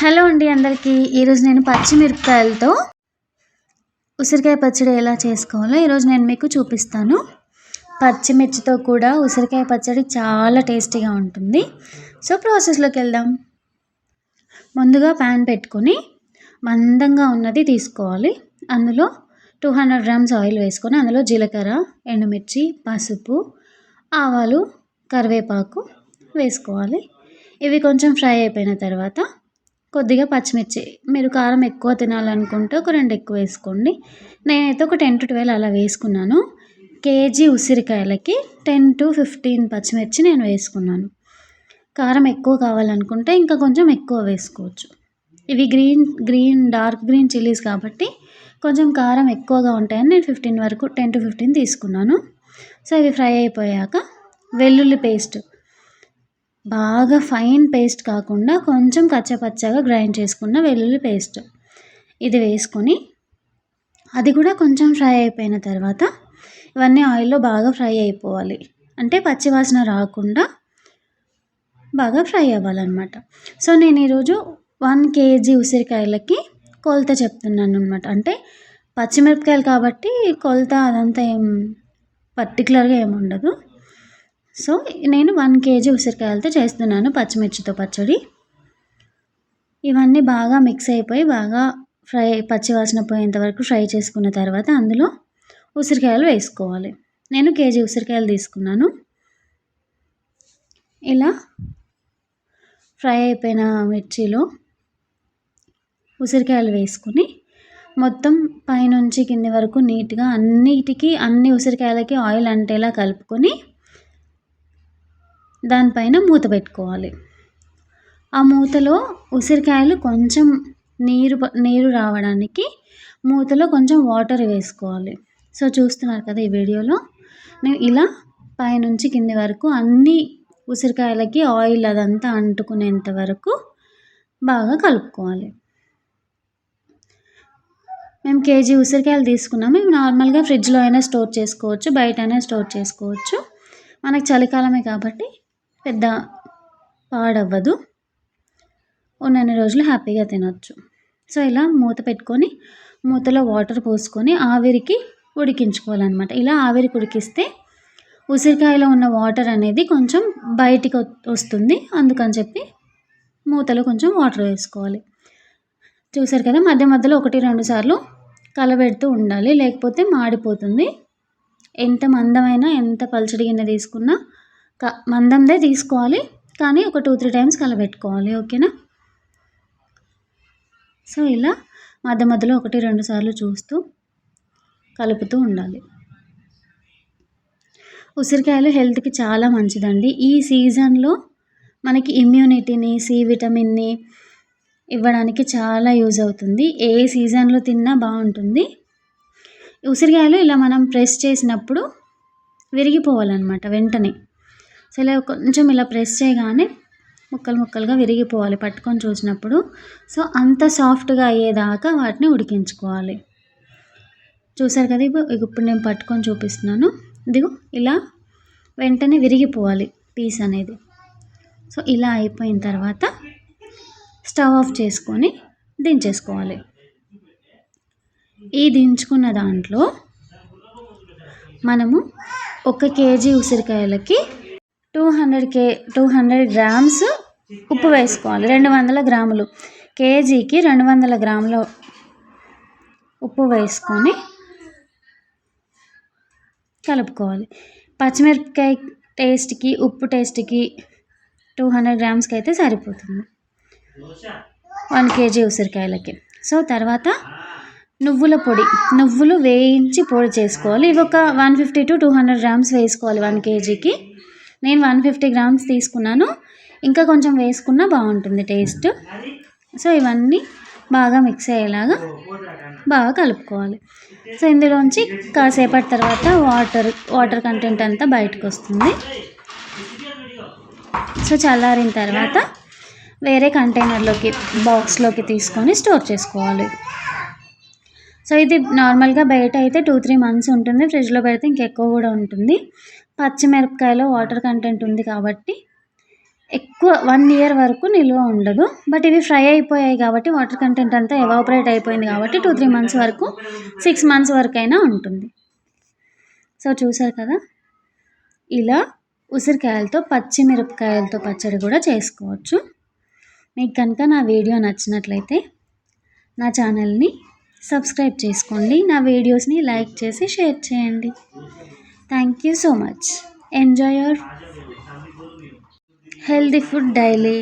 Hello అండి అందరికీ. ఈరోజు నేను పచ్చిమిరపకాయలతో ఉసిరికాయ పచ్చడి ఎలా చేసుకోవాలో ఈరోజు నేను మీకు చూపిస్తాను. పచ్చిమిర్చితో కూడా ఉసిరికాయ పచ్చడి చాలా టేస్టీగా ఉంటుంది. సో ప్రాసెస్లోకి వెళ్దాం. ముందుగా ప్యాన్ పెట్టుకొని మందంగా ఉన్నది తీసుకోవాలి. అందులో 200 గ్రామ్స్ ఆయిల్ వేసుకొని అందులో జీలకర్ర, ఎండుమిర్చి, పసుపు, ఆవాలు, కరివేపాకు వేసుకోవాలి. ఇవి కొంచెం ఫ్రై అయిపోయిన తర్వాత కొద్దిగా పచ్చిమిర్చి, మీరు కారం ఎక్కువ తినాలనుకుంటే ఒక 2 ఎక్కువ వేసుకోండి. నేనైతే ఒక 10 to 12 అలా వేసుకున్నాను. కేజీ ఉసిరికాయలకి 10 to 15 పచ్చిమిర్చి నేను వేసుకున్నాను. కారం ఎక్కువ కావాలనుకుంటే ఇంకా కొంచెం ఎక్కువ వేసుకోవచ్చు. ఇవి డార్క్ గ్రీన్ చిల్లీస్ కాబట్టి కొంచెం కారం ఎక్కువగా ఉంటాయని నేను 15 వరకు 10 to 15 తీసుకున్నాను. సో ఇవి ఫ్రై అయిపోయాక వెల్లుల్లి పేస్ట్, బాగా ఫైన్ పేస్ట్ కాకుండా కొంచెం కచ్చపచ్చగా గ్రైండ్ చేసుకున్న వెల్లుల్లి పేస్ట్ ఇది వేసుకొని అది కూడా కొంచెం ఫ్రై అయిపోయిన తర్వాత ఇవన్నీ ఆయిల్లో బాగా ఫ్రై అయిపోవాలి. అంటే పచ్చివాసన రాకుండా బాగా ఫ్రై అవ్వాలన్నమాట. సో నేను ఈరోజు 1 kg ఉసిరికాయలకి కొలత చెప్తున్నాను అనమాట. అంటే పచ్చిమిరపకాయలు కాబట్టి కొలత అదంతా ఏం పర్టికులర్గా ఏముండదు. సో నేను 1 kg ఉసిరికాయలతో చేస్తున్నాను పచ్చిమిర్చితో పచ్చడి. ఇవన్నీ బాగా మిక్స్ అయిపోయి బాగా పచ్చివాసన పోయేంత వరకు ఫ్రై చేసుకున్న తర్వాత అందులో ఉసిరికాయలు వేసుకోవాలి. నేను కేజీ ఉసిరికాయలు తీసుకున్నాను. ఇలా ఫ్రై అయిపోయిన మిర్చిలో ఉసిరికాయలు వేసుకొని మొత్తం పైనుంచి కింది వరకు నీట్గా అన్ని ఉసిరికాయలకి ఆయిల్ అంటేలా కలుపుకొని దానిపైన మూత పెట్టుకోవాలి. ఆ మూతలో ఉసిరికాయలు కొంచెం నీరు రావడానికి మూతలో కొంచెం వాటర్ వేసుకోవాలి. సో చూస్తున్నారు కదా ఈ వీడియోలో నేను ఇలా పైనుంచి కింది వరకు అన్ని ఉసిరికాయలకి ఆయిల్ అదంతా అంటుకునేంత వరకు బాగా కలుపుకోవాలి. మేము కేజీ ఉసిరికాయలు తీసుకున్నాము. ఇవి నార్మల్గా ఫ్రిడ్జ్లో అయినా స్టోర్ చేసుకోవచ్చు, బయట అయినా స్టోర్ చేసుకోవచ్చు. మనకు చలికాలమే కాబట్టి పెద్ద పాడవ్వదు, ఉన్నన్ని రోజులు హ్యాపీగా తినొచ్చు. సో ఇలా మూత పెట్టుకొని మూతలో వాటర్ పోసుకొని ఆవిరికి ఉడికించుకోవాలన్నమాట. ఇలా ఆవిరికి ఉడికిస్తే ఉసిరికాయలో ఉన్న వాటర్ అనేది కొంచెం బయటికి వస్తుంది. అందుకని చెప్పి మూతలో కొంచెం వాటర్ వేసుకోవాలి. చూసారు కదా, మధ్య మధ్యలో 1-2 సార్లు కలబెడుతూ ఉండాలి, లేకపోతే మాడిపోతుంది. ఎంత మందమైనా ఎంత పలచడి గిన్నె తీసుకున్నా మందందే తీసుకోవాలి, కానీ ఒక 2-3 టైమ్స్ కలబెట్టుకోవాలి. ఓకేనా? సో ఇలా మధ్య మధ్యలో 1-2 సార్లు చూస్తూ కలుపుతూ ఉండాలి. ఉసిరికాయలు హెల్త్కి చాలా మంచిదండి. ఈ సీజన్లో మనకి ఇమ్యూనిటీని, సి విటమిన్ని ఇవ్వడానికి చాలా యూజ్ అవుతుంది. ఏ సీజన్లో తిన్నా బాగుంటుంది. ఉసిరికాయలు ఇలా మనం ప్రెస్ చేసినప్పుడు విరిగిపోవాలన్నమాట వెంటనే. సో ఇలా కొంచెం ఇలా ప్రెస్ చేయగానే ముక్కలు ముక్కలుగా విరిగిపోవాలి పట్టుకొని చూసినప్పుడు. సో అంత సాఫ్ట్గా అయ్యేదాకా వాటిని ఉడికించుకోవాలి. చూసారు కదా, ఇప్పుడు నేను పట్టుకొని చూపిస్తున్నాను. ఇదిగో ఇలా వెంటనే విరిగిపోవాలి పీస్ అనేది. సో ఇలా అయిపోయిన తర్వాత స్టవ్ ఆఫ్ చేసుకొని దించేసుకోవాలి. ఈ దించుకున్న దాంట్లో మనము 1 kg ఉసిరికాయలకి 200 గ్రామ్స్ ఉప్పు వేసుకోవాలి. 200 గ్రాములు కేజీకి 200 గ్రాముల ఉప్పు వేసుకొని కలుపుకోవాలి. పచ్చిమిరపకాయ టేస్ట్కి ఉప్పు టేస్ట్కి 200 గ్రామ్స్కి అయితే సరిపోతుంది 1 kg ఉసిరికాయలకి. సో తర్వాత నువ్వులు వేయించి పొడి చేసుకోవాలి. ఇవి ఒక 150 to 200 గ్రామ్స్ వేసుకోవాలి 1 kgకి. నేను 150 గ్రామ్స్ తీసుకున్నాను, ఇంకా కొంచెం వేసుకున్నా బాగుంటుంది టేస్ట్. సో ఇవన్నీ బాగా మిక్స్ అయ్యేలాగా బాగా కలుపుకోవాలి. సో ఇందులోంచి కాసేపటి తర్వాత వాటర్ కంటెంట్ అంతా బయటకు వస్తుంది. సో చల్లారిన తర్వాత వేరే కంటైనర్లోకి బాక్స్లోకి తీసుకొని స్టోర్ చేసుకోవాలి. సో ఇది నార్మల్గా బయట అయితే 2-3 months ఉంటుంది, ఫ్రిడ్జ్లో పెడితే ఇంకెక్కువ కూడా ఉంటుంది. పచ్చిమిరపకాయలో వాటర్ కంటెంట్ ఉంది కాబట్టి ఎక్కువ 1 ఇయర్ వరకు నిల్వ ఉండదు. బట్ ఇవి ఫ్రై అయిపోయాయి కాబట్టి వాటర్ కంటెంట్ అంతా ఎవాపరేట్ అయిపోయింది కాబట్టి 2-3 మంత్స్ వరకు 6 మంత్స్ వరకైనా ఉంటుంది. సో చూసారు కదా, ఇలా ఉసిరికాయలతో పచ్చిమిరపకాయలతో పచ్చడి కూడా చేసుకోవచ్చు. మీకు కనుక నా వీడియో నచ్చినట్లయితే నా ఛానల్ని సబ్స్క్రైబ్ చేసుకోండి, నా వీడియోస్ని లైక్ చేసి షేర్ చేయండి. Thank you so much. Enjoy your healthy food daily.